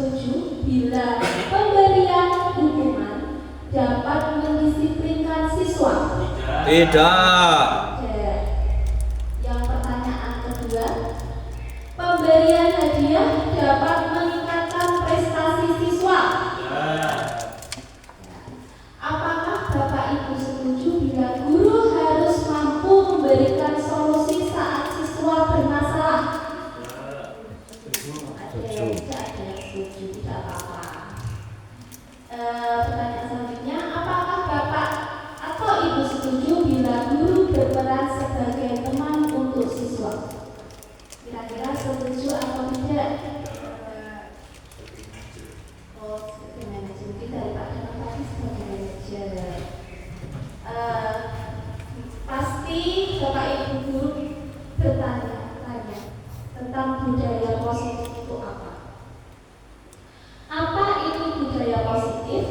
setuju bila pemberian hukuman dapat mendisiplinkan siswa? Tidak. Yang pertanyaan kedua, pemberian hadiah dapat meningkatkan prestasi siswa? Apakah Bapak Ibu setuju bila guru harus mampu memberikan solusi saat siswa bermasalah? Ada yang setuju, tidak apa-apa. Pertanyaan selanjutnya, apakah Bapak atau Ibu setuju bila guru berperan sebagai teman untuk siswa? Kira-kira setuju atau tidak? Oh, sebagai manajer, mungkin dari Pak Danang tadi sebagai manajer. Pasti Bapak Ibu guru bertanya-tanya tentang budaya positif itu apa? Apa itu budaya positif?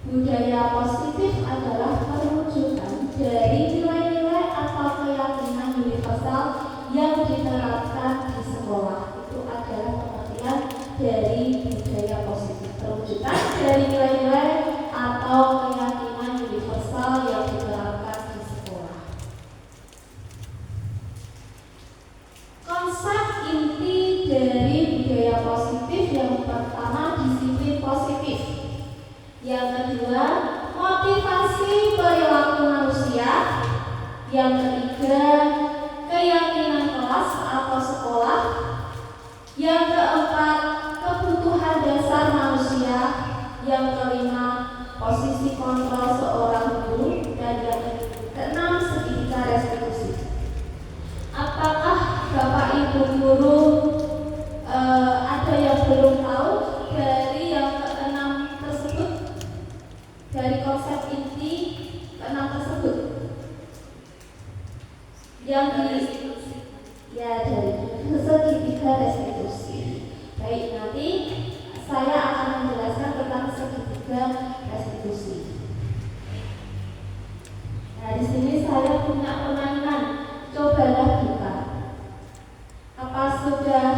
Budaya positif adalah perwujudan dari nilai-nilai atau keyakinan universal yang diterapkan di sekolah. Itu adalah pengertian dari budaya positif. Perwujudan dari nilai-nilai atau keyakinan universal yang diterapkan di sekolah. Konsep inti dari budaya positif yang pertama, disiplin positif. Yang kedua, motivasi perilaku manusia. Yang ketiga, keyakinan kelas atau sekolah. Yang keempat, kebutuhan dasar manusia. Yang kelima, posisi kontrol seorang guru. Dan yang keenam, segitiga restitusi. Apakah Bapak Ibu guru ada yang belum tahu dari yang keenam tersebut, dari konsep inti keenam tersebut? Yang ya, dari segitiga restitusi. Baik, nanti saya akan menjelaskan tentang segitiga restitusi. Nah, di sini saya punya permainan. Cobalah buka. Apa sudah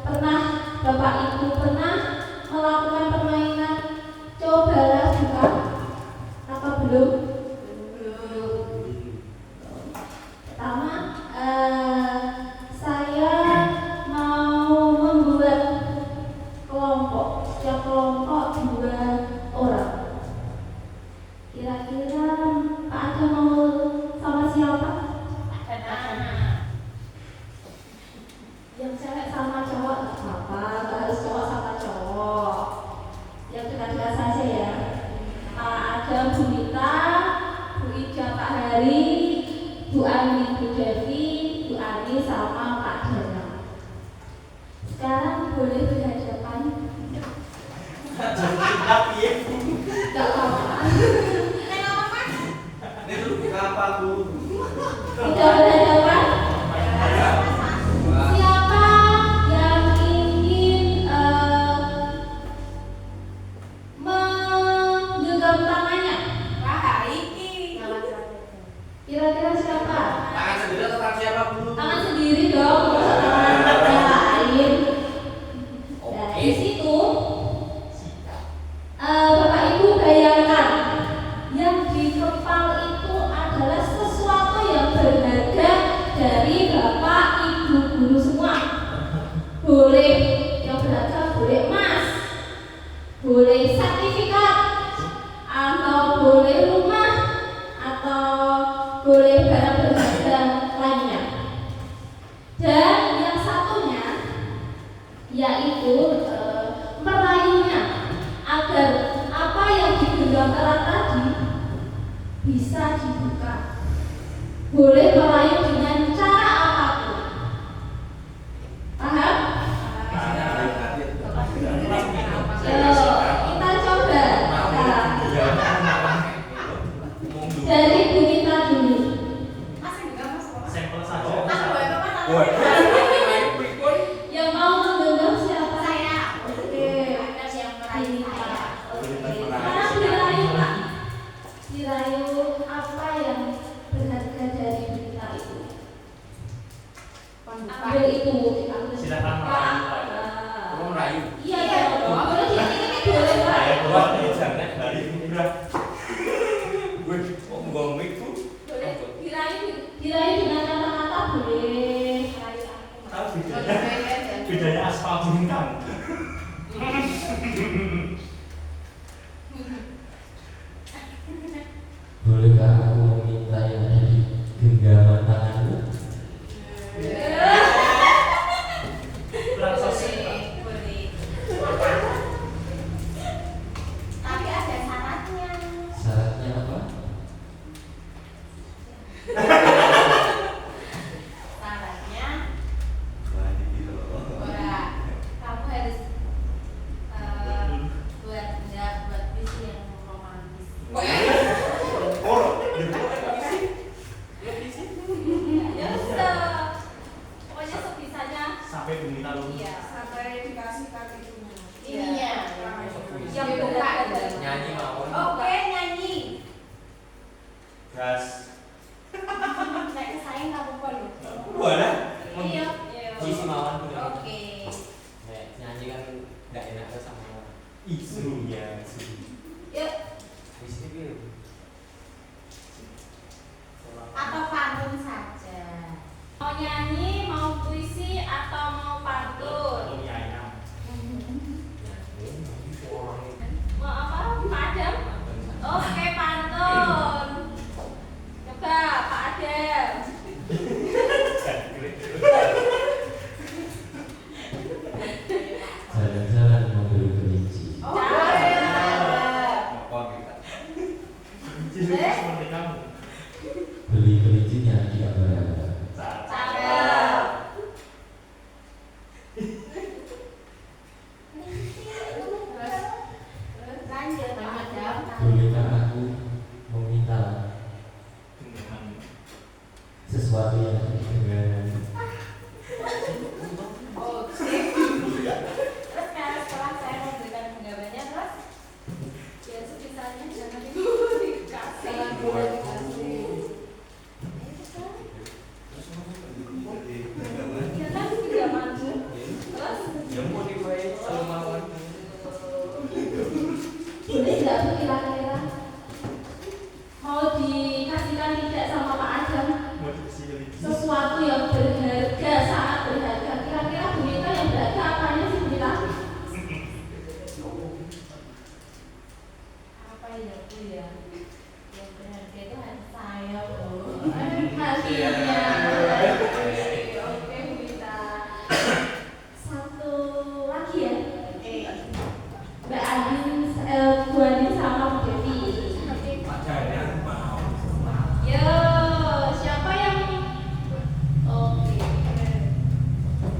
pernah Bapak Ibu pernah melakukan permainan cobalah buka? Apa belum? Pertama, saya mau membuat kelompok. Setiap kelompok 2 orang. Kira-kira Pak Ada mau sama siapa? Yang cewek sama cowok nggak apa-apa, nggak harus cowok sama cowok. Yang dekat-dekat saja ya. Ada Bu Nita, Bu Ija, Pak Hari, Bu Ani, Bu Devi, Bu Ani, sama Pak Danang. Sekarang boleh berhadapan. Nggak apa-apa. Tidak berhadapan. Siapa yang ingin menggenggam tangannya? Kira-kira siapa? Tangan sendiri atau tangan siapa, Bu? Tangan sendiri dong, nggak usah tangan yang lain. Nah, di situ Bapak Ibu bayangkan yang dikepal itu adalah sesuatu yang berharga dari Bapak Ibu guru semua. Boleh yang berharga, boleh emas, boleh sertifikat, atau boleh rumah, atau boleh barang berharga lainnya. Dan yang satunya yaitu meraihnya agar apa yang digenggam erat tadi bisa dibuka. Boleh meraih dengan cara apapun. Paham? Kita coba sekarang. Dari Bu Nita dulu. Sampel saja. Yang mau menggenggam siapa? Saya. Oke. Ada yang meraih saya. Oke. Mana dirayu Pak? Dirayu apa yang berharga dari berita itu? Ambil itu, ambil. Silakan Pak. merayu. Merayu. Iya dong. Bedanya aspal bintang. Bolehkah aku meminta yang ada di genggaman tanganmu? Kurang sosial. Boleh. Tapi ada syaratnya. Syaratnya apa? Syaratnya Wah, ini gitu loh. Bora, kamu harus buat puisi yang romantis. Ya sudah. Pokoknya sebisanya. Sampai bumi talung. Iya. Sampai dikasih kaki bunga. Ininya. Yang Yang buka. Nyanyi mau? Oke, nyanyi. Gas. Nek kesaing kamu perlu. Boleh. Iya. Puisi mawon punya. Oke. Nek nyanyi kan nggak enak tuh sama Isunya. Yuk. puisi itu. Atau pantun saja. Mau nyanyi, mau puisi, atau mau pantun? Atau mie ayam. Mau apa? Pak Adam? Oke, pantun. Coba Pak Adam. Jalan-jalan membeli kelinci. Cakep. Ngokon kita. Jadi seperti kamu. Beli kelincinya di abang-abang. Cakep. Lanjut Pak Adam. Bolehkah aku meminta Genggaman. sesuatu yang ada di genggaman? Oke. Terus karena setelah saya memberikan genggamannya, terus ya sebisanya jangan dikasih. Jangan boleh dikasih. Ya kan genggamanmu. Terus Ya mau dibuat sama mawon. Boleh nggak Bu kira-kira mau dikasihkan tidak sama Pak Adam Mau dikasih kelinci. sesuatu yang berharga, sangat berharga. Kira-kira Bu Mita yang berharga apanya sih Bu Mita? apa ya Bu ya? Yang berharga itu hati saya Bu. Hatinya. Oke Bu Mita. Satu lagi ya. Mbak Adin, Bu Adin sama Bu Devi. Yo, siapa yang? Oke.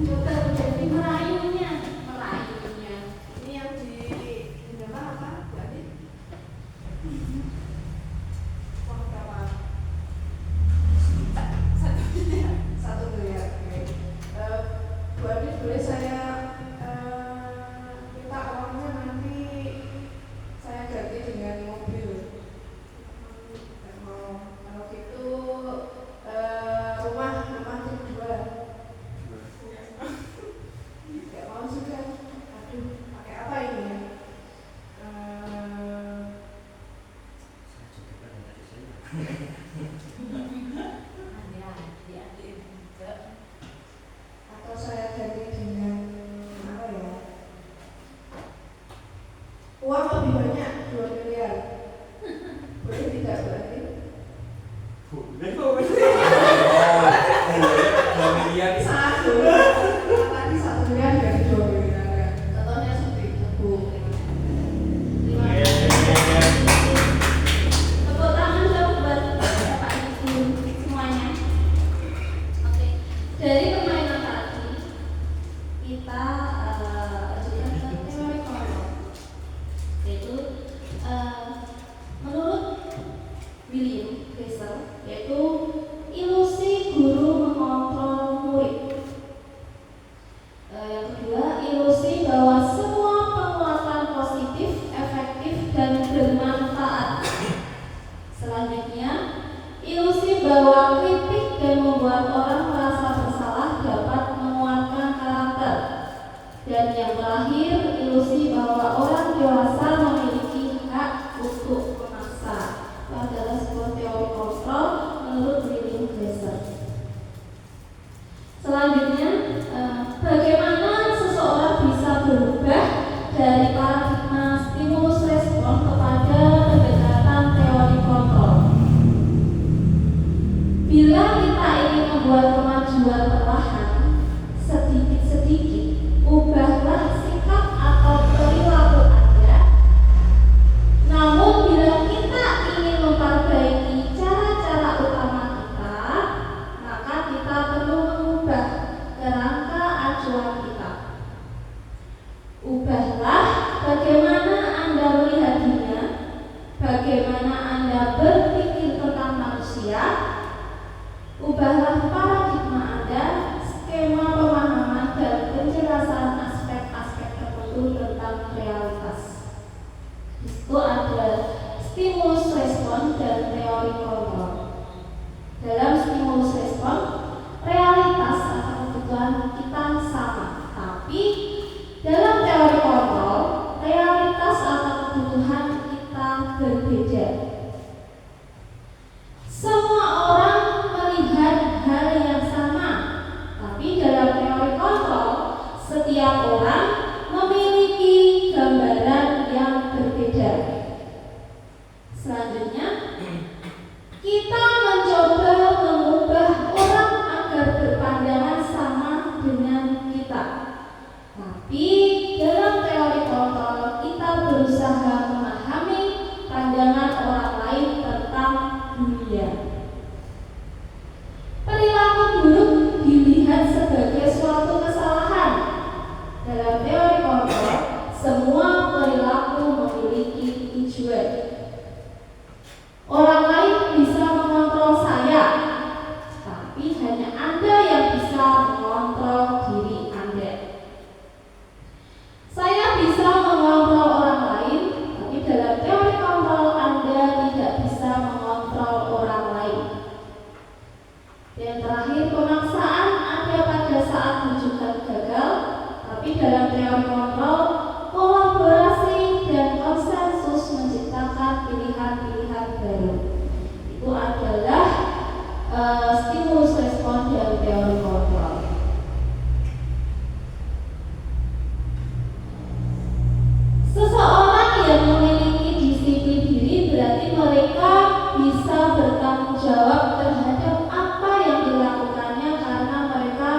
Coba Bu Devi merayunya. Ini yang di genggaman apa? Jadi uang berapa? Satu miliar. Oke. Bu Adit, boleh saya minta uangnya nanti saya ganti dengan mobil. Nggak mau. Kalau gitu rumah dijual. Nggak mau juga. Aduh, pakai apa ini ya? Atau saya ganti dengan apa ya? Uang lebih banyak, 2 miliar. Boleh tidak Bu Adin? Boleh. Satu. Tadi 1 miliar dari 2 miliar. Ya. Contohnya seperti itu Bu. Terima kasih. Tepuk tangan dong buat Bapak Ibu semuanya. Oke, dari permainan tadi kita lanjutkan ke teori kelompok, yaitu menurut William Glasser, yaitu ilusi guru mengontrol murid. Yang kedua, ilusi bahwa semua penguatan positif, efektif, dan bermanfaat. Selanjutnya, ilusi bahwa kritik dan membuat orang merasa bersalah dapat menguatkan karakter. setiap orang memiliki gambaran yang berbeda. Selanjutnya, kita mencoba mengubah orang agar berpandangan sama dengan kita. Tapi dalam teori kontrol kita berusaha memahami pandangan orang lain tentang dunia. Perilaku buruk dilihat sebagai suatu kesalahan. Dalam teori kontrol, semua perilaku memiliki tujuan. Orang lain bisa mengontrol saya, tapi hanya Anda yang bisa mengontrol diri Anda. Saya bisa mengontrol orang lain, tapi dalam teori kontrol Anda tidak bisa mengontrol orang lain. Dan terakhir, pemaksaan ada pada saat tujuan gagal, tapi dalam teori kontrol, kolaborasi dan konsensus menciptakan pilihan-pilihan baru. Itu adalah stimulus respon dari teori kontrol. Seseorang yang memiliki disiplin diri berarti mereka bisa bertanggung jawab terhadap apa yang dilakukannya karena mereka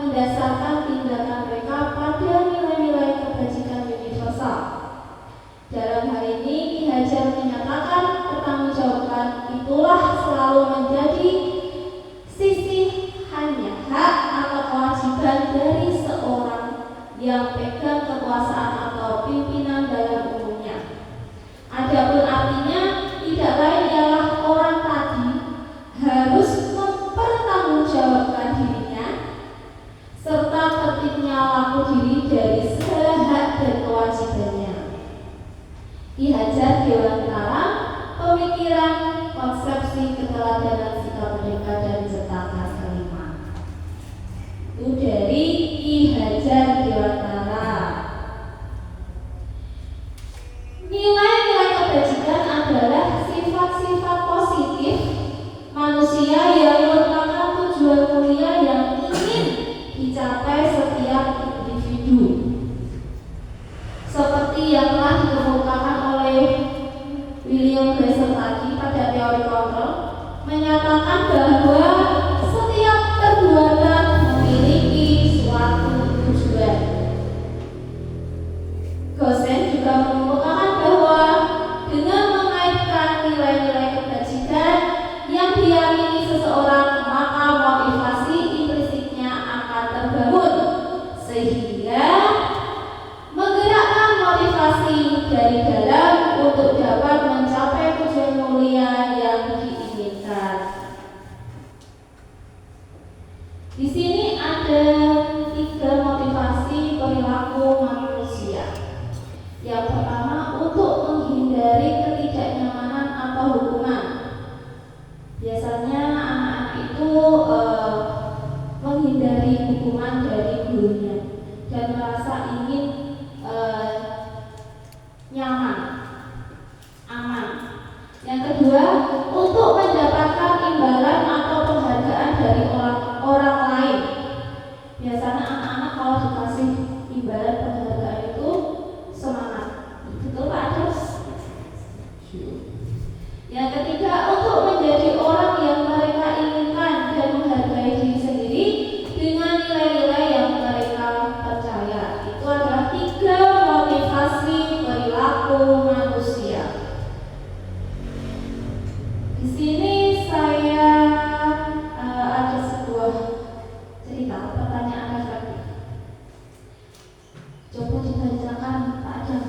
mendasarkan tindakan mereka pada nilai-nilai kebajikan universal. Dalam hal ini, Ki Hajar menyatakan pertanggungjawaban itulah selalu menjadi sisi hanya hak atau kewajiban dari seorang yang pegang kekuasaan atau pimpinan dalam umumnya. Adapun artinya tidak lain ialah orang tadi harus mempertanggungjawabkan dirinya serta tertibnya laku diri dari segala hak dan kewajibannya. Ki Hajar Dewantara, Pemikiran Konsepsi Keteladanan Sikap Merdeka dan Cetakan Kelima. Itu dari Ki Hajar Dewantara. Nilai-nilai kebajikan adalah sifat-sifat positif manusia yang merupakan tujuan mulia yang ingin dicapai setiap individu. Seperti yang telah dikemukakan oleh William Glasser tadi pada teori kontrol, menyatakan bahwa setiap perbuatan memiliki suatu tujuan. Gosen juga mengemukakan bahwa dengan mengaitkan nilai-nilai kebajikan yang diyakini seseorang, maka motivasi implisiknya akan terbangun sehingga menggerakkan motivasi dari dalam untuk dapat mencapai tujuan mulia yang diinginkan. Di sini ada 3 motivasi perilaku manusia. Yang pertama, untuk menghindari ketidaknyamanan atau hukuman. Biasanya anak-anak itu menghindari hukuman dari gurunya dan merasa ingin nyaman, aman. Yang kedua, untuk mendapatkan imbalan atau penghargaan dari orang lain. Biasanya anak-anak kalau dikasih imbalan penghargaan itu semangat. Betul Pak Adas? Yang ketiga, untuk menjadi orang yang mereka inginkan dan menghargai diri sendiri dengan nilai-nilai yang mereka percaya. Itu adalah 3 motivasi perilaku manusia. Di sini saya ada sebuah cerita, pertanyaan reflektif. Coba dibacakan Pak Adam.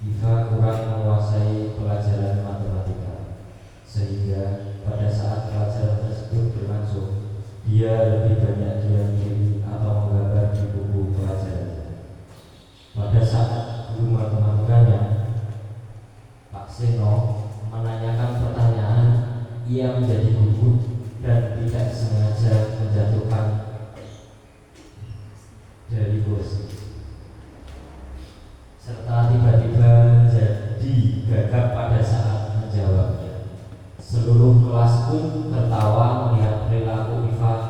Iva kurang menguasai pelajaran matematika, sehingga pada saat pelajaran tersebut berlangsung, dia lebih banyak diam diri atau menggambar di buku pelajarannya. Pada saat guru matematikanya, Pak Seno, menanyakan pertanyaan, ia menjadi gugup dan tidak sengaja menjatuhkan dari kursi, serta tiba-tiba menjadi gagap pada saat menjawabnya. Seluruh kelas pun tertawa melihat perilaku Iva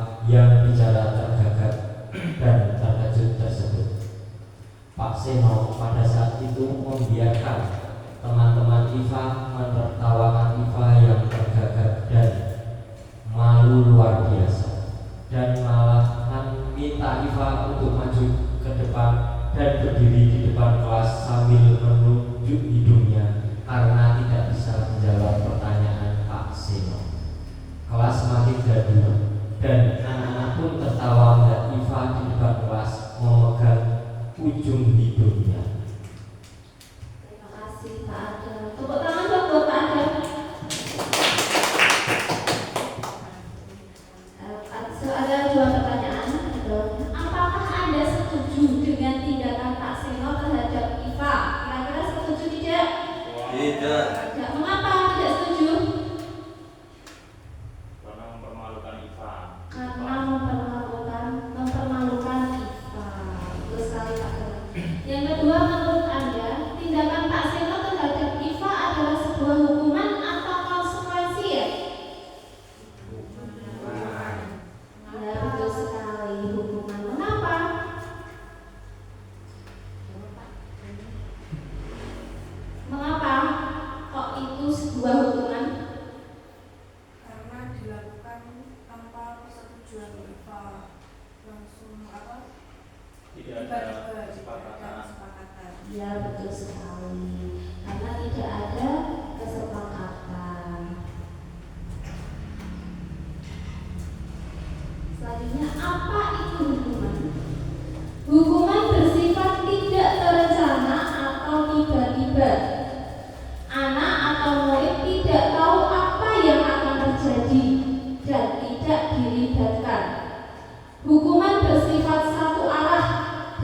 malu luar biasa dan malah minta Iva untuk maju ke depan dan berdiri di depan kelas sambil menunjuk hidungnya karena tidak bisa menjawab pertanyaan Pak Seno. Kelas makin gaduh dan anak-anak pun tertawa melihat Iva di depan kelas memegang ujung hidungnya. Terima kasih Pak Adam. Tepuk tangan dong buat Pak Adam. Ada dua pertanyaan. Apakah Anda setuju dengan tindakan Pak Seno terhadap Iva? Kira-kira setuju tidak? Tidak. Tidak. Mengapa tidak setuju? Karena mempermalukan Iva. Karena mempermalukan Iva. Betul sekali Pak Adam. Yang kedua, menurut Anda tindakan Pak Seno terhadap Iva adalah sebuah hukuman atau konsekuensi ya? Ya, betul sekali, hukuman. Mengapa? Mengapa kok itu sebuah hukuman? Karena dilakukan tanpa persetujuan Iva, langsung Tidak ada kesepakatan. Ya, betul sekali. Karena tidak ada kesepakatan. Selanjutnya, apa itu hukuman? Hukuman bersifat tidak terencana atau tiba-tiba. Anak atau murid tidak tahu apa yang akan terjadi dan tidak dilibatkan. Hukuman bersifat satu arah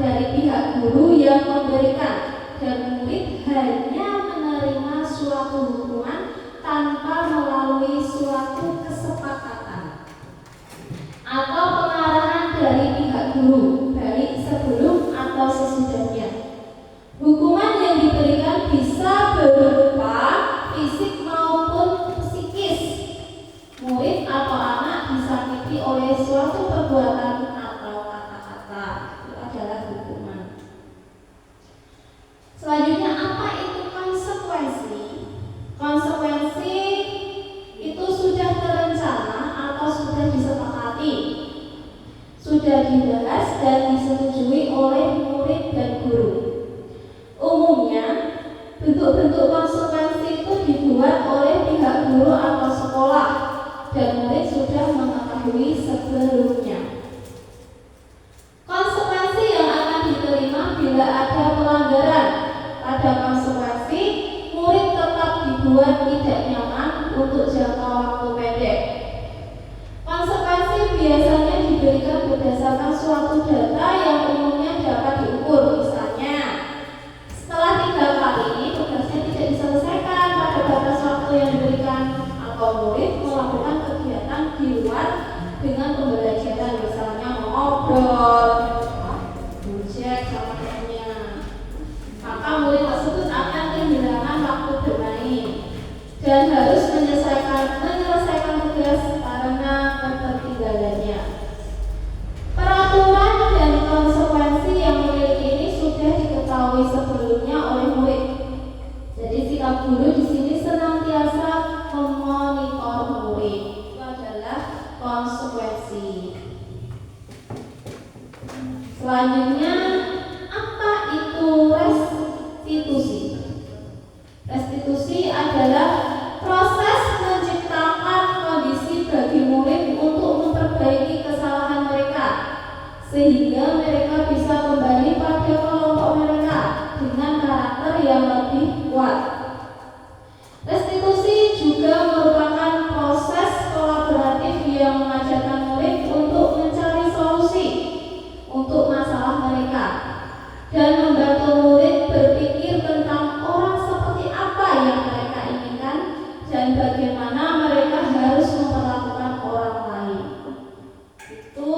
dari pihak guru yang memberikan dan murid hanya menerima suatu hukuman tanpa melalui suatu kesepakatan atau pengarahan dari pihak guru, baik sebelum atau sesudahnya. Hukuman yang diberikan bisa berupa fisik maupun psikis. Murid atau anak disakiti oleh suatu perbuatan atau kata-kata, itu adalah hukuman. Selanjutnya, apa itu konsekuensi? Konsekuensi itu sudah terencana atau sudah disepakati, sudah dibahas dan disetujui oleh murid dan guru. Umumnya, bentuk-bentuk konsekuensi itu dibuat oleh pihak guru atau sekolah dan murid sudah mengetahui sebelumnya. Konsekuensi yang akan diterima bila ada pelanggaran pada konsekuensi, murid tetap dibuat tidak nyaman untuk jangka waktu pendek. Konsekuensi biasanya diberikan berdasarkan suatu data yang umumnya dapat diukur. Misalnya, setelah 3 kali tugasnya tidak diselesaikan pada batas waktu yang diberikan, atau murid melakukan kegiatan di luar dengan pembelajaran, misalnya mengobrol, bujek sama temannya, maka murid tersebut akan kehilangan waktu bermain dan harus menyelesaikan tugas karena ketertinggalannya. Peraturan dan konsekuensi yang memiliki ini sudah diketahui sebelumnya oleh murid. Jadi sikap guru di sini senantiasa memonitor murid. Itu adalah konsekuensi. Selanjutnya, apa itu restitusi? Restitusi adalah proses menciptakan kondisi bagi murid untuk memperbaiki kesalahan mereka sehingga mereka bisa kembali pada kelompok mereka dengan karakter yang lebih kuat. Restitusi juga merupakan proses kolaboratif yang mengajarkan murid untuk mencari solusi untuk masalah mereka dan membantu murid berpikir tentang orang seperti apa yang mereka inginkan dan bagaimana mereka harus memperlakukan orang lain. Itu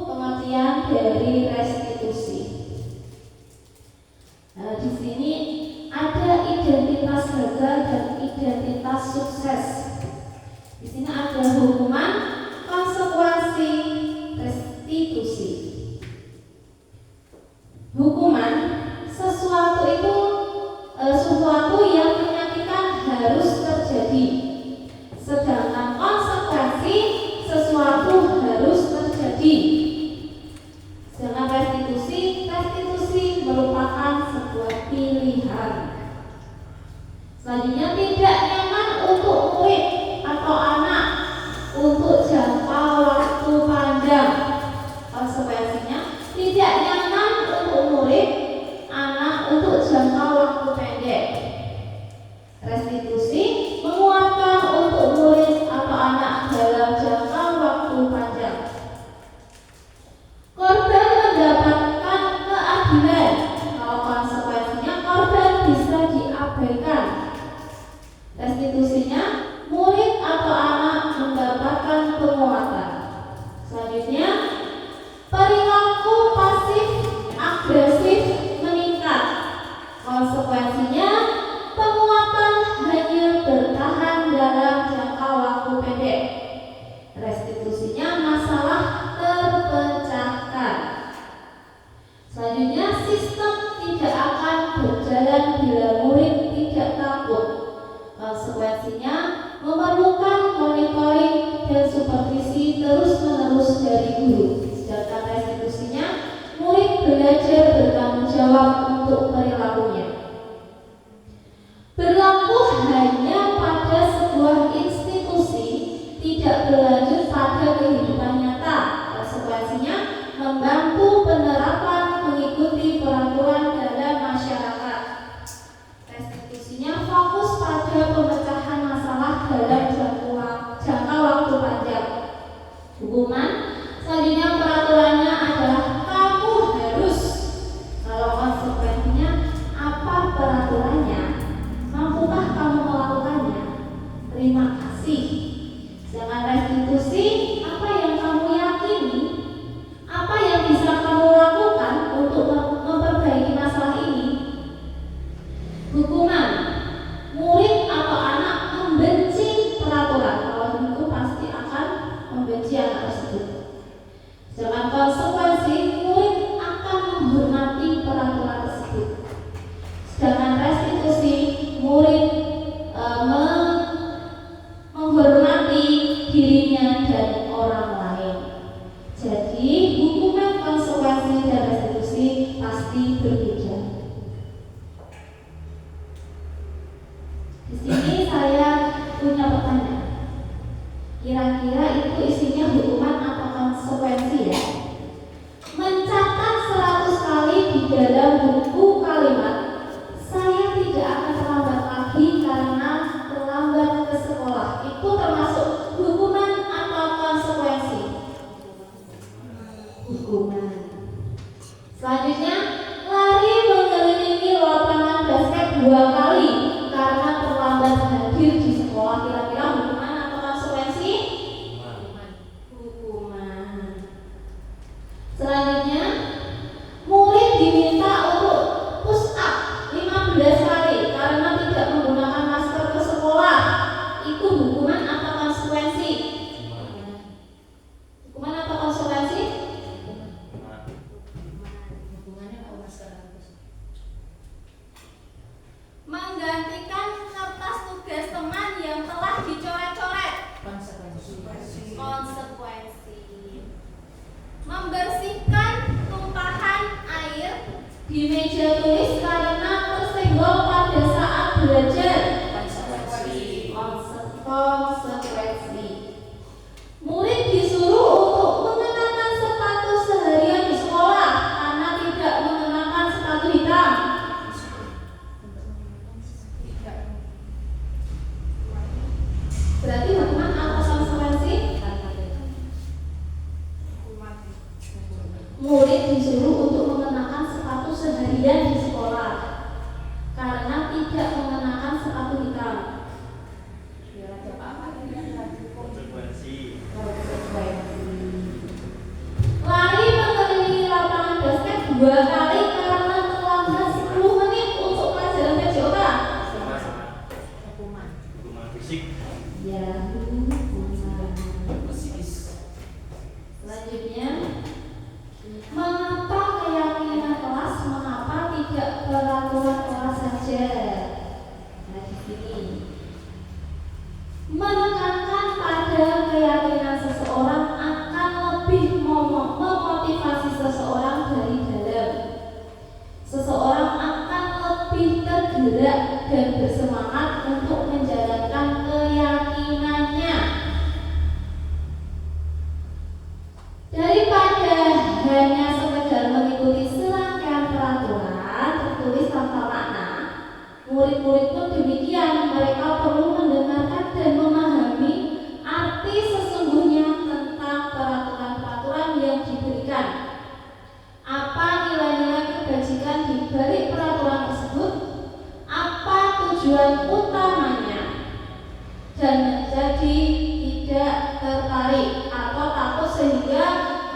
pengertian dari restitusi. Nah, di sini ada identitas guru. Sedangkan restitusinya, murid belajar bertanggung jawab untuk perilakunya. Berlaku hanya pada sebuah institusi, tidak berlanjut pada kehidupan nyata. Konsekuensinya, membantu penerapan mengikuti peraturan dalam masyarakat. Restitusinya fokus pada pemecahan masalah dalam jangka waktu panjang. Hukuman selanjutnya peraturannya adalah kamu harus. Kalau konsekuensinya, apa peraturannya? Mampukah kamu melakukannya? Terima kasih. Jangan restitusi apa yang kamu yakini, apa yang bisa kamu lakukan untuk memperbaiki masalah ini. Hukuman, murid atau anak membenci peraturan. Kalau itu pasti akan membenci anak tersebut. Jangan konsekuensi, murid akan menghormati peraturan tersebut. Sedangkan restitusi, murid menghormati dirinya dan orang lain. Jadi hukuman, konsekuensi, dan restitusi pasti berbeda. Di sini saya punya pertanyaan. Kira-kira itu isinya hukuman atau konsekuensi ya? Mencatat 100 kali di dalam buku kalimat, saya tidak akan terlambat lagi karena terlambat ke sekolah. Itu termasuk hukuman atau konsekuensi? Hukuman. Selanjutnya, lari mengelilingi lapangan basket 2 kali karena terlambat hadir di sekolah. Kira-kira hukuman atau konsekuensi? Hukuman. Selanjutnya, murid diminta untuk push up 15 kali karena tidak menggunakan masker ke sekolah. Itu hukuman atau konsekuensi? Hukuman atau konsekuensi? Hubungannya sama masker. Menggantikan kertas tugas teman yang telah dicoret-coret. Konsekuensi. Konsekuensi. Membersihkan tumpahan air di meja tulis karena tersenggol pada saat belajar. Konsekuensi. Konsekuensi. Murid disuruh untuk mengenakan sepatu seharian di sekolah karena tidak mengenakan sepatu hitam. Berarti hukuman atau konsekuensi? Murid disuruh untuk mengenakan sepatu seharian di sekolah karena tidak mengenakan sepatu hitam. Konsekuensi. Lari mengelilingi lapangan basket 2 kali karena terlambat 10 menit untuk pelajaran PJOK. Hukuman. Hukuman fisik. Ya, hukuman. Selanjutnya, mengapa keyakinan kelas, mengapa tidak peraturan kelas saja? Nah, di sini menekankan pada keyakinan seseorang akan lebih memotivasi seseorang dari dalam. Seseorang akan lebih tergerak dan bersemangat untuk menjalankan keyakinannya daripada hanya sekedar mengikuti serangkaian peraturan tertulis tanpa makna. Murid-murid pun demikian, mereka perlu mendengarkan dan memahami arti sesungguhnya tentang peraturan-peraturan yang diberikan. Apa nilai-nilai kebajikan di balik peraturan tersebut? Apa tujuan utamanya? Dan menjadi tidak tertarik atau takut sehingga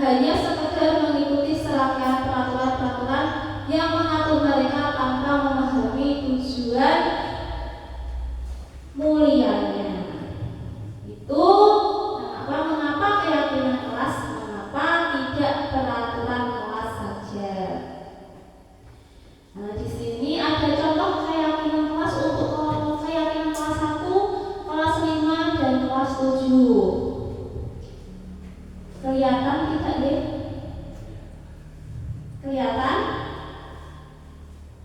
hanya sekedar mengikuti serangkaian peraturan-peraturan yang mengatur mereka tanpa memahami tujuan mulianya. Itu mengapa keyakinan kelas, mengapa tidak peraturan kelas saja. Nah, di sini ada contoh keyakinan kelas untuk keyakinan kelas 1, kelas 5, dan kelas 7. Kelihatan tidak deh? Kelihatan?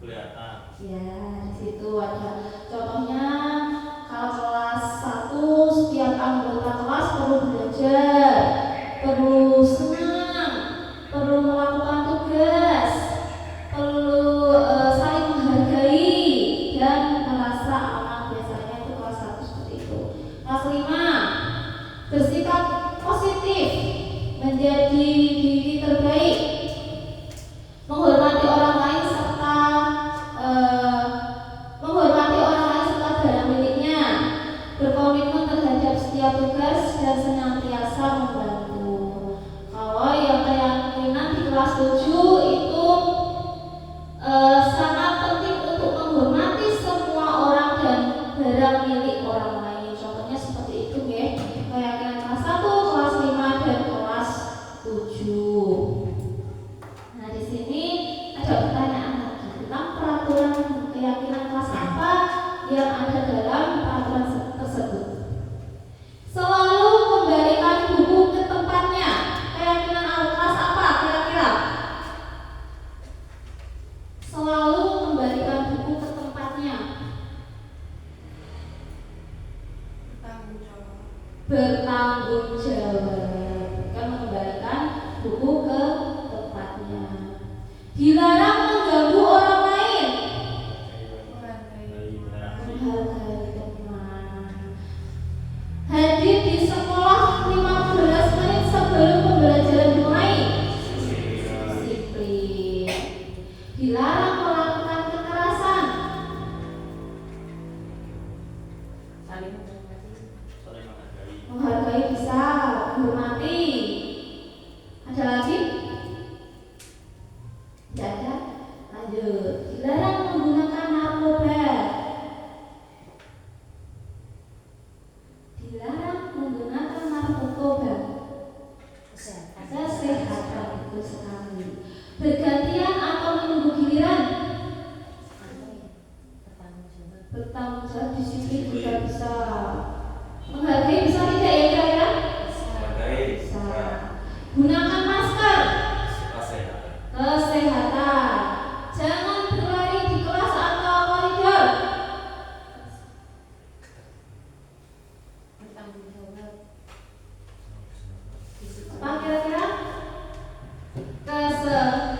Kelihatan. Ya, di situ ada contohnya. Kalau kelas 1 setiap anggota kelas perlu belajar, perlu senang, perlu melakukan tugas, perlu saling menghargai dan merasa aman. Biasanya itu kelas 1 seperti itu. Kelas 5 bersikap positif, menjadi diri terbaik, menghormati orang lain serta barang miliknya, berkomitmen terhadap setiap tugas dan senantiasa membantu. Kalau yang keyakinan di kelas 7 itu sangat penting untuk menghormati semua orang dan barang milik orang lain. Contohnya seperti itu ya. Keyakinan kelas 1, kelas 5 dan kelas 7. Nah, di sini ada pertanyaan lagi tentang peraturan keyakinan kelas apa yang ada dalam peraturan tersebut. Selalu kembalikan buku ke tempatnya. Keyakinan kelas apa kira-kira? Selalu kembalikan buku ke tempatnya. Bertanggung jawab. Bertanggung jawab. Kan mengembalikan buku ke tempatnya. Dilarang mengganggu orang lain. Menghargai teman. Hadir di sekolah 15 menit sebelum pembelajaran dimulai. Disiplin. Dilarang melakukan kekerasan. Saling menghormati. Saling menghargai. Menghargai bisa, menghormati. Ada lagi? Tidak ada? Lanjut. Dilarang menggunakan narkoba. Dilarang menggunakan narkoba. Kesehatan itu sekali. Bergantian atau menunggu giliran. Bertanggung jawab, disiplin juga bisa. Menghargai bisa tidak ya kira-kira? Menghargai. Bisa. Gunakan masker. Kesehatan. Jangan berlari di kelas atau koridor. Bertanggung jawab. Apa kira-kira? Keselamatan.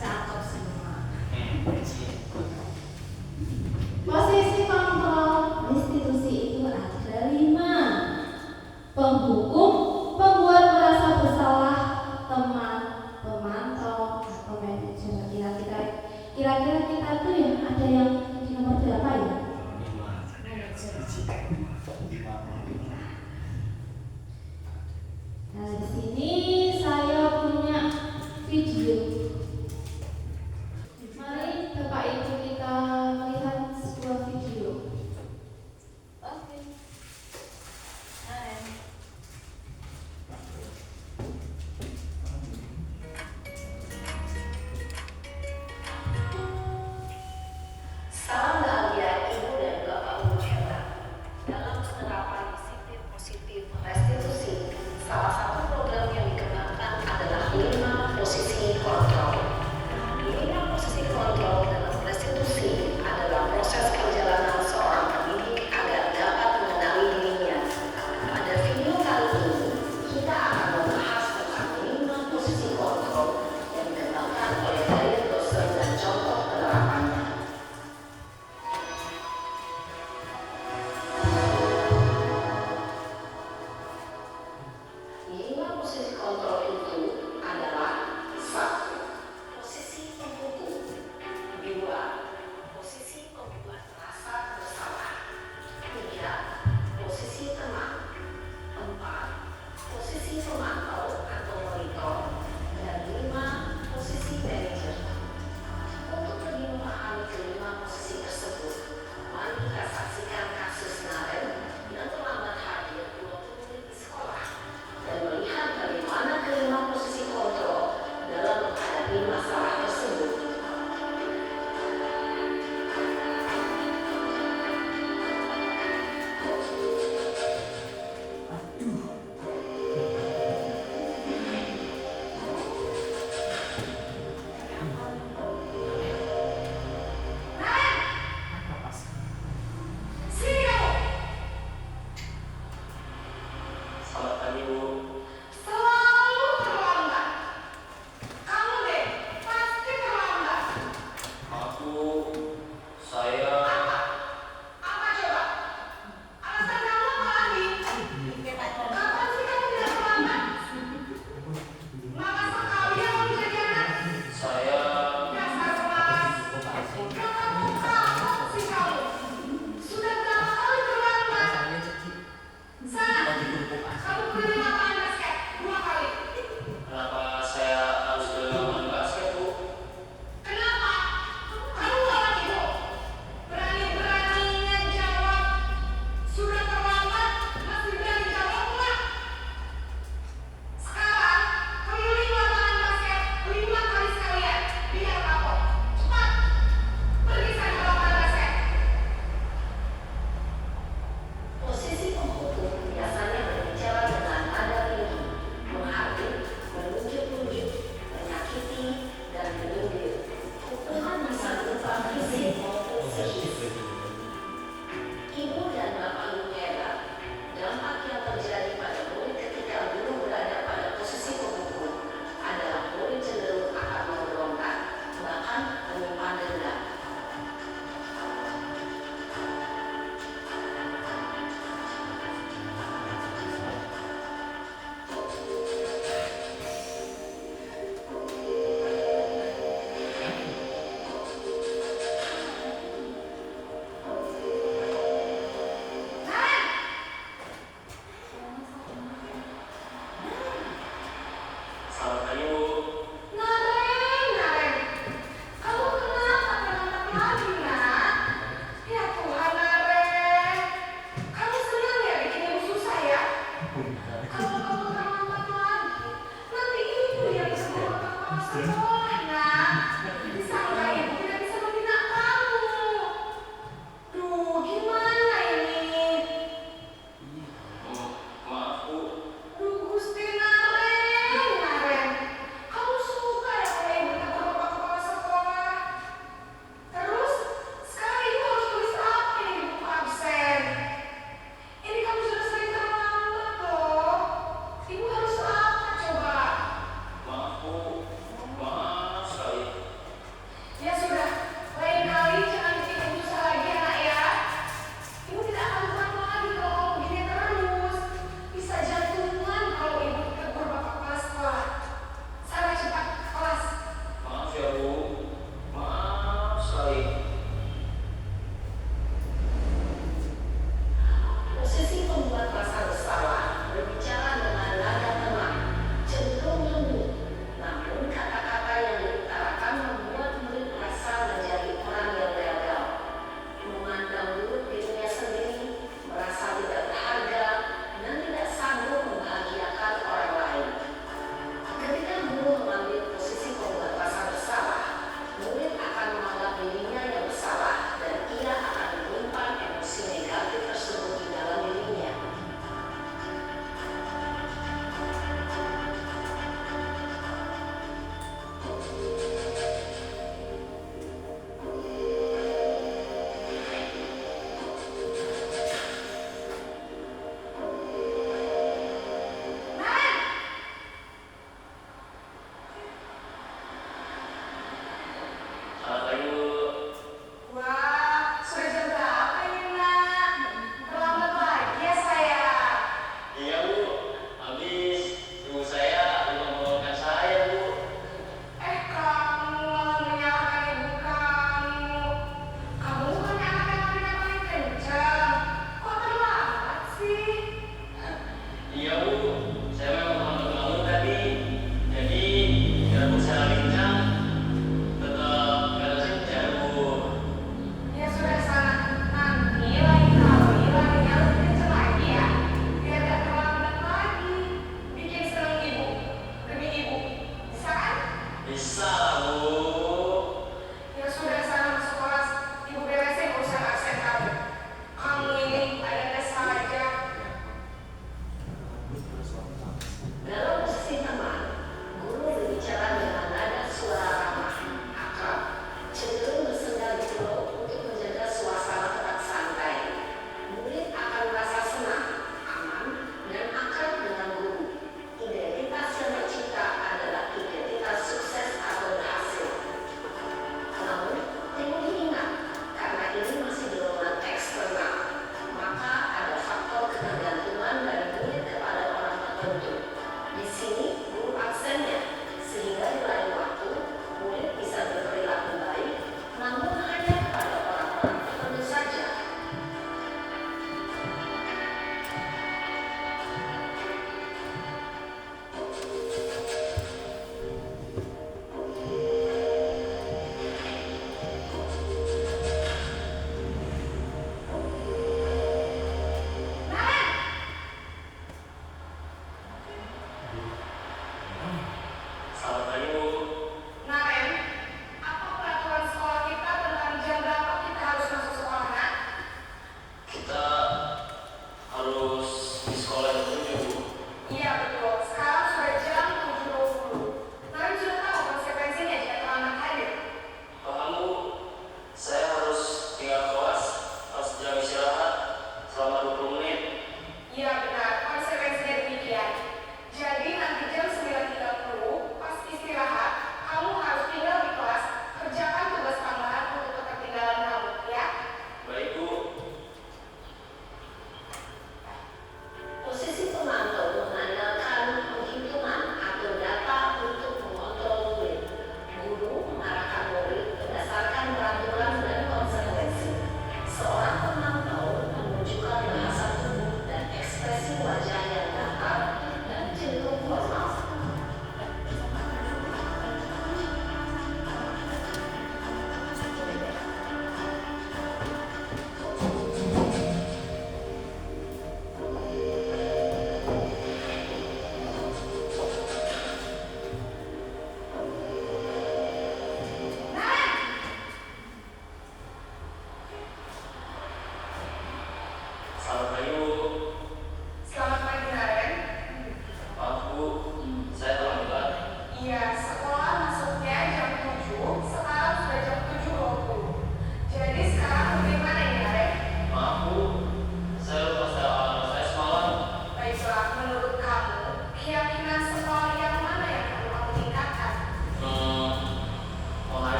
Cakep semua. Posisi kontrol institusi itu ada 5.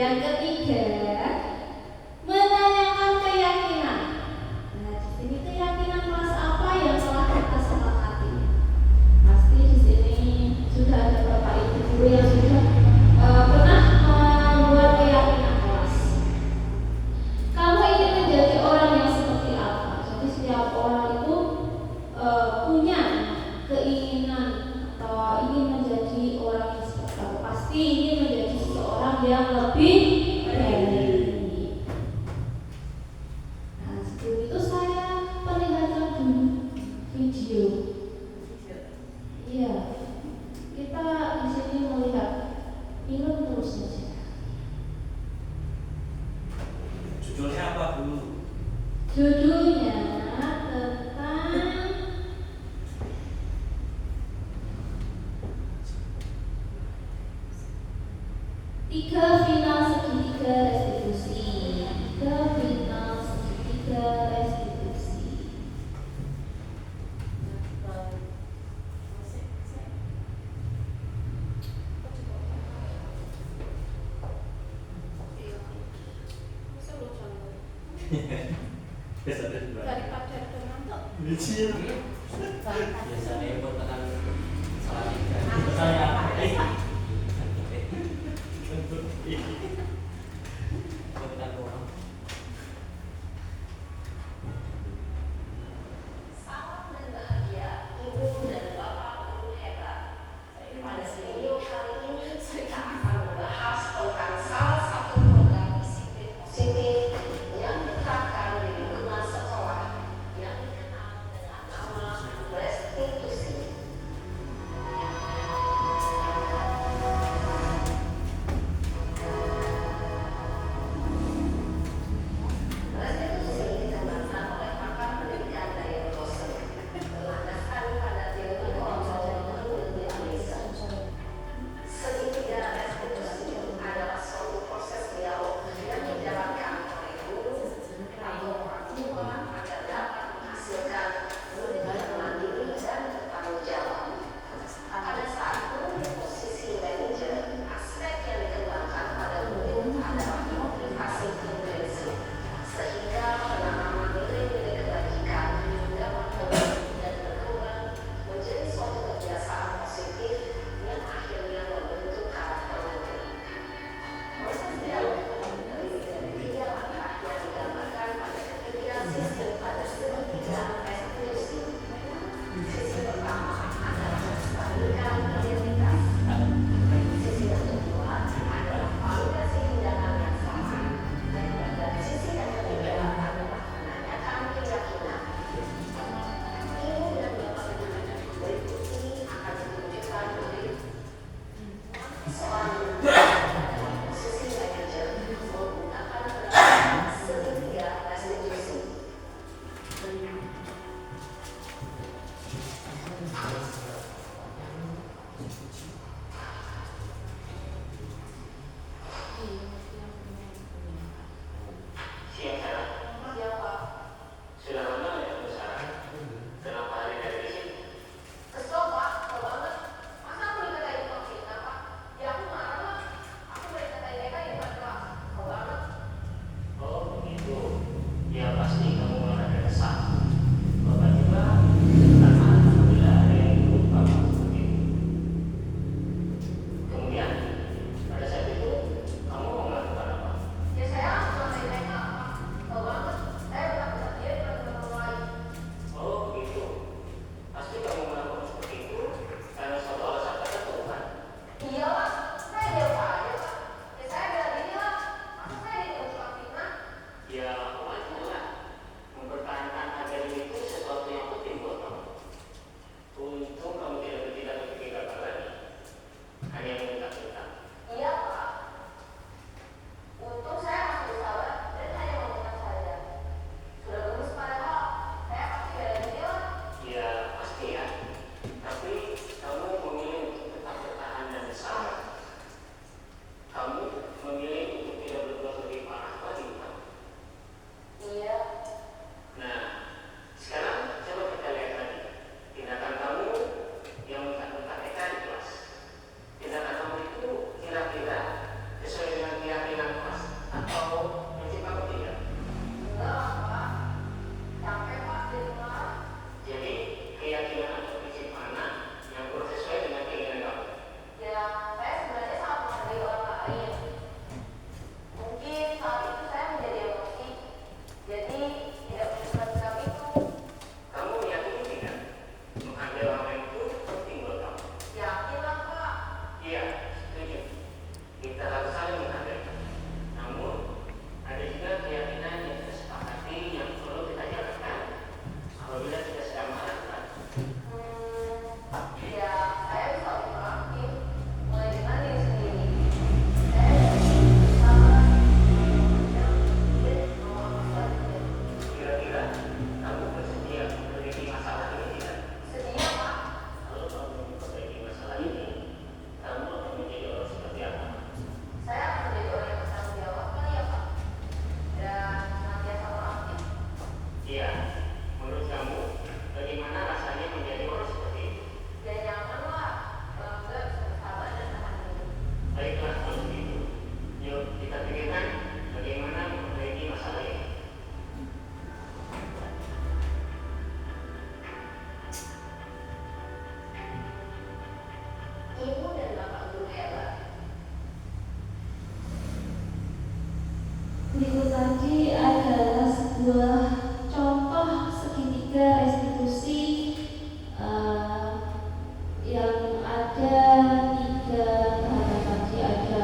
Yang ketiga, menanyakan keyakinan. Nah, di sini keyakinan kelas apa yang telah kita sepakati? Pasti di sini sudah ada Bapak Ibu guru yang sudah pernah membuat keyakinan kelas. Kamu ingin menjadi orang yang seperti apa? Jadi setiap orang itu punya keinginan atau ingin menjadi orang yang seperti apa. Pasti ingin menjadi seorang yang lebih baik. Nah, sebelum itu saya perlihatkan dulu video. Iya, kita di sini melihat film terus saja. Judulnya apa Bu? Judulnya tentang tiga final segitiga restitusi. Tiga final segitiga restitusi. Daripada dengan tuh Biasanya buat tekan salah tiga. Saya. Buat tekan orang. Salam dan bahagia, Ibu dan Bapak guru hebat. Pada video kali ini kita akan membahas tentang salah satu program disiplin positif yang diterapkan di lingkungan sekolah yang dikenal dengan nama restitusi. Restitusi dikembangkan oleh pakar pendidikan Diane Rosen, berlandaskan pada teori kontrol multi-dialisa. Segitiga restitusi adalah suatu proses dialog yang dijalankan oleh guru atau orang tua agar dapat menghasilkan murid yang mandiri dan bertanggung jawab. Pada saat guru posisi manajer, aspek yang dikembangkan pada murid adalah motivasi intrinsik, sehingga penanaman nilai-nilai kebajikan dapat berkembang dan berkembang menjadi suatu kebiasaan positif yang akhirnya membentuk karakter murid. Proses dialog ini terdiri dari 3 langkah yang digambarkan pada ketiga sistem pada segitiga restitusi. Sisi pertama adalah menstabilkan identitas. Sisi yang kedua adalah validasi tindakan yang salah. Dan sisi yang ketiga adalah menanyakan keyakinan. Ibu dan Bapak guru berikut ini akan menunjukkan murid seorang guru dalam posisi manajer menggunakan pendekatan segitiga restitusi. Ibu dan Bapak Guru hebat. Berikut tadi adalah sebuah contoh segitiga restitusi yang ada 3 tahapan tadi. Ada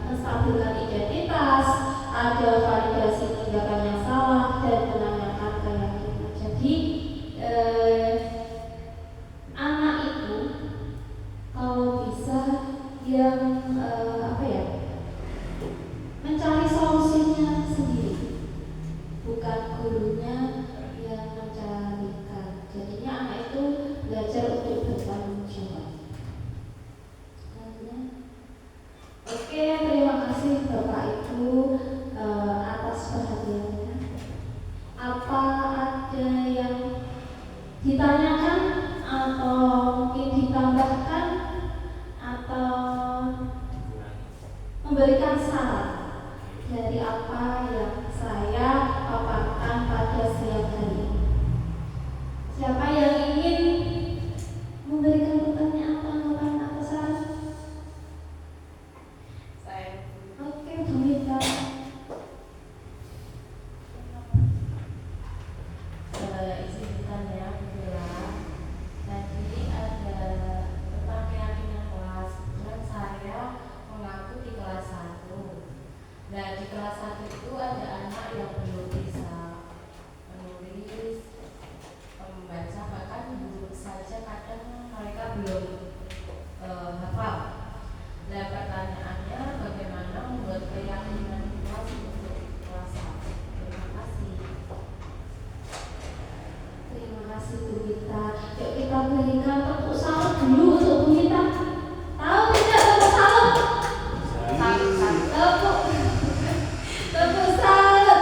menstabilkan identitas, ada validasi tindakan yang salah, dan menanyakan keyakinan. Jadi anak itu kalau bisa yang mencari solusinya sendiri, bukan gurunya yang mencarikan. Jadinya anak itu belajar untuk bertanggung jawab. Oke, terima kasih Bapak Ibu atas perhatiannya. Apa ada yang ditanyakan atau mungkin ditambahkan atau memberikan saran dari apa yang saya paparkan pada siang hari ini? Siapa yang ingin memberikan pertanyaan, tanggapan atau saran? Saya Oke, Bu Mita. izin bertanya, Bu Bella. Tadi ada tentang keyakinan kelas. Dan saya mengaku di kelas 1. Nah, di kelas 1 itu ada anak yang belum bisa menulis, membaca, bahkan huruf saja kadang mereka belum hafal. Nah, pertanyaannya bagaimana membuat keyakinan kelas untuk kelas 1? Terima kasih. Terima kasih Bu Mita. Yuk kita berikan tepuk salut dulu untuk Bu Mita. Tahu tidak tepuk salut? Tepuk salut.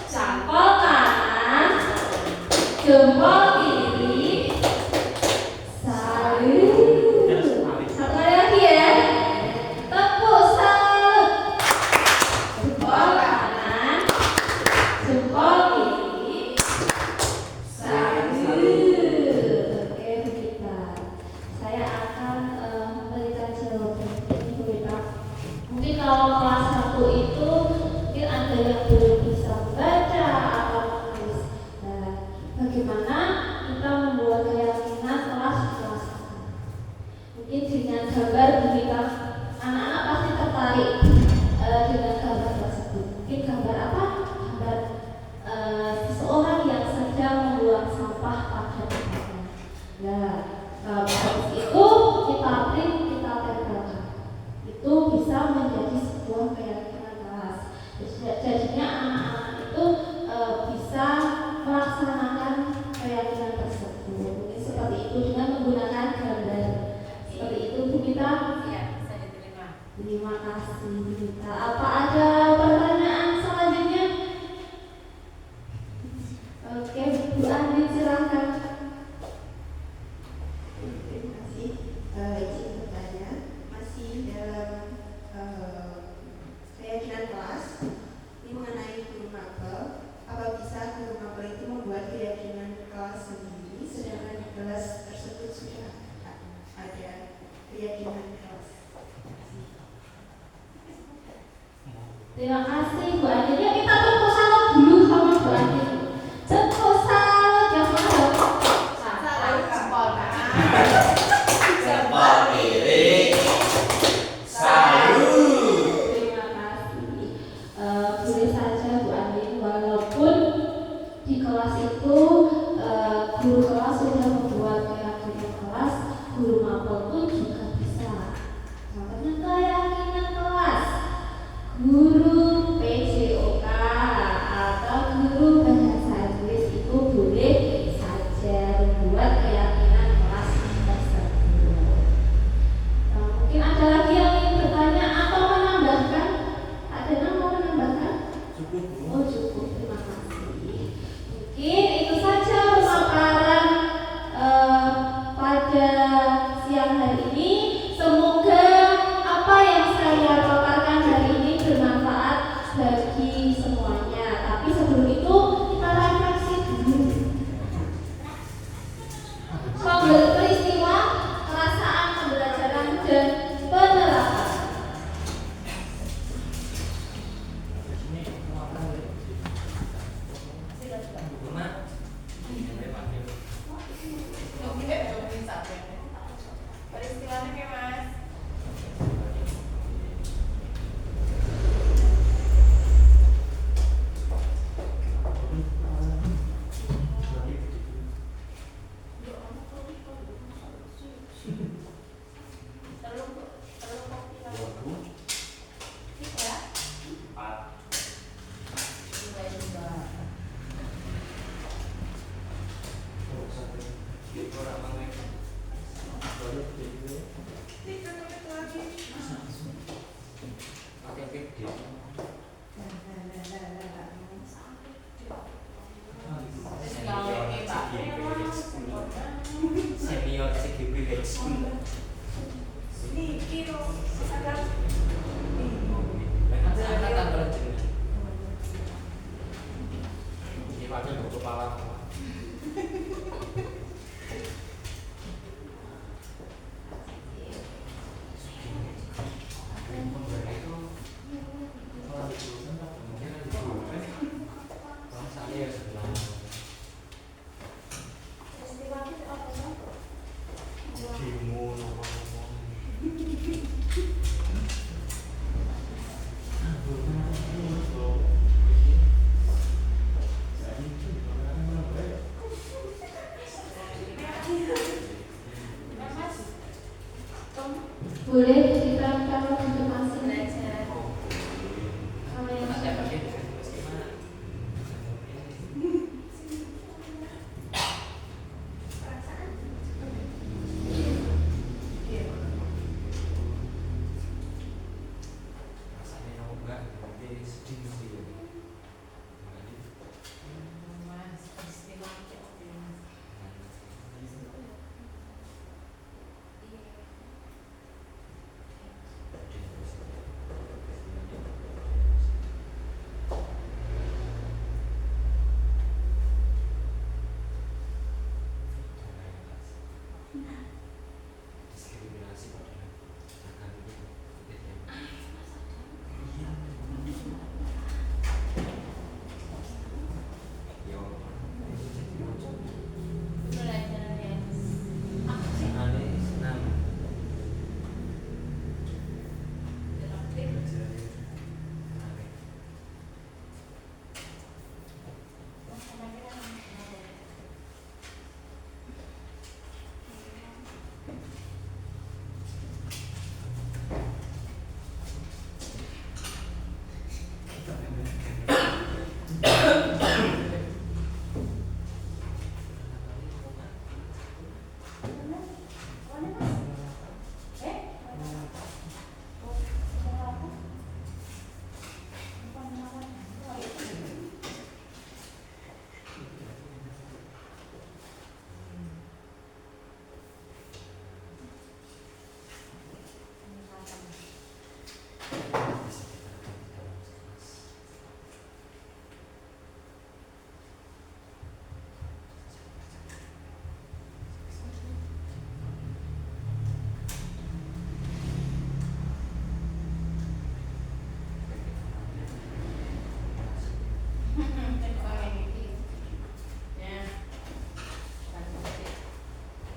Jempol kanan, jempol kiri. Salut. Satu kali lagi ya. Tepuk salut. Jempol kanan, jempol kiri. Oke, begitu. Saya akan memberikan jawaban ini, Bu Mita. Mungkin kalau kelas 1 itu mungkin ada yang belum bisa membaca atau menulis. Nah, bagaimana kita membuat keyakinan kelas 1? Mungkin dengan gambar, Bu Mita. Anak-anak pasti tertarik dengan gambar tersebut. Mungkin gambar apa? Gambar seseorang yang sedang membuang sampah pada tempatnya. Nah, habis itu kita print, kita tempelkan. Itu bisa menjadi sebuah keyakinan kelas. Jadinya anak-anak itu bisa melaksanakan keyakinan tersebut. Mungkin seperti itu dengan menggunakan gambar. Seperti itu, Bu Mita. Ya, bisa diterima. Terima kasih, Bu Mita. Apa ada pertanyaan selanjutnya? Oke, Bu Andi silakan. Terima kasih. Izin bertanya, masih dalam keyakinan kelas ini mengenai guru mapel. Apa bisa guru mapel itu membuat keyakinan kelas sendiri, sedangkan di kelas tersebut sudah ada keyakinan kelas? Terima kasih, Bu Andi. Yuk kita tepuk salut dulu sama Bu Andi. Tepuk salut yang mana? Salut jempol kanan. Jempol kiri. Salut. Terima kasih. Boleh saja Bu Andi, walaupun di kelas itu guru kelas sudah membuat keyakinan kelas, guru mapel pun juga bisa. Contohnya keyakinan kelas, guru PJOK atau guru bahasa Inggris itu boleh saja membuat keyakinan kelas tersebut. Mungkin ada lagi yang ingin bertanya atau menambahkan? Ada yang mau menambahkan? Cukup, Bu. Oh, cukup, terima kasih. Mungkin itu saja pemaparan pada siang hari ini. Semoga apa yang saya paparkan hari ini bermanfaat bagi semuanya. Tapi sebelum itu kita refleksi dulu. Peristiwa kelas Senior CGP High School. Angkatan berjenjang. Ini pakai buku kepala. Boleh diterangkan untuk masing belajar.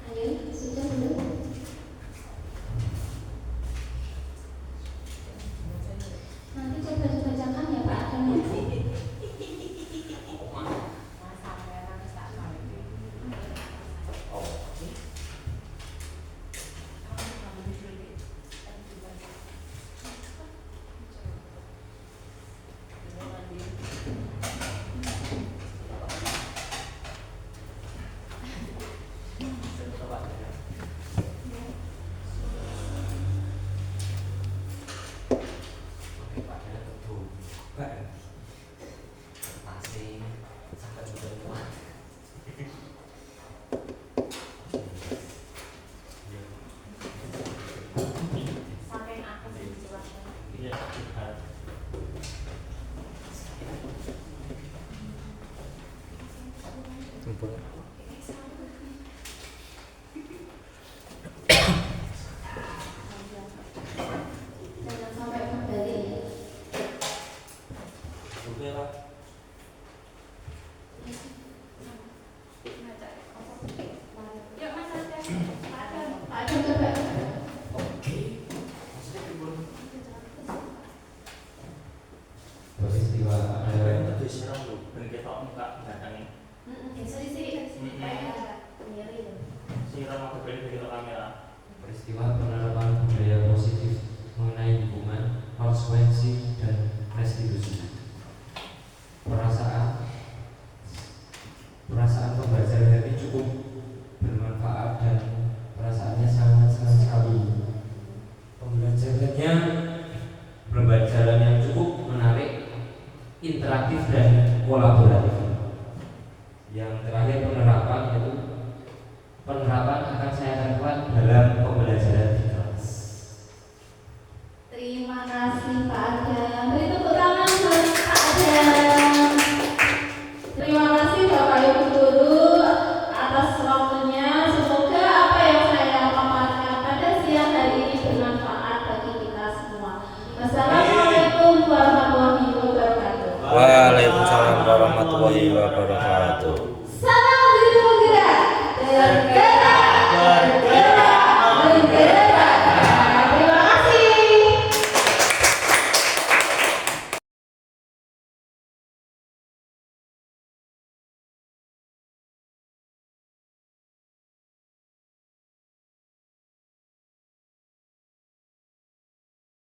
kalau yang sudah belum? Nanti coba dibacakan ya Pak Adanya. Jangan sampai kembali. Oke lah. Pak Adam coba. Peristiwa ada Itu siram lu, ben ketok muka belakangnya. Sisi kayak miring. Siram aku beli ke kamera. peristiwa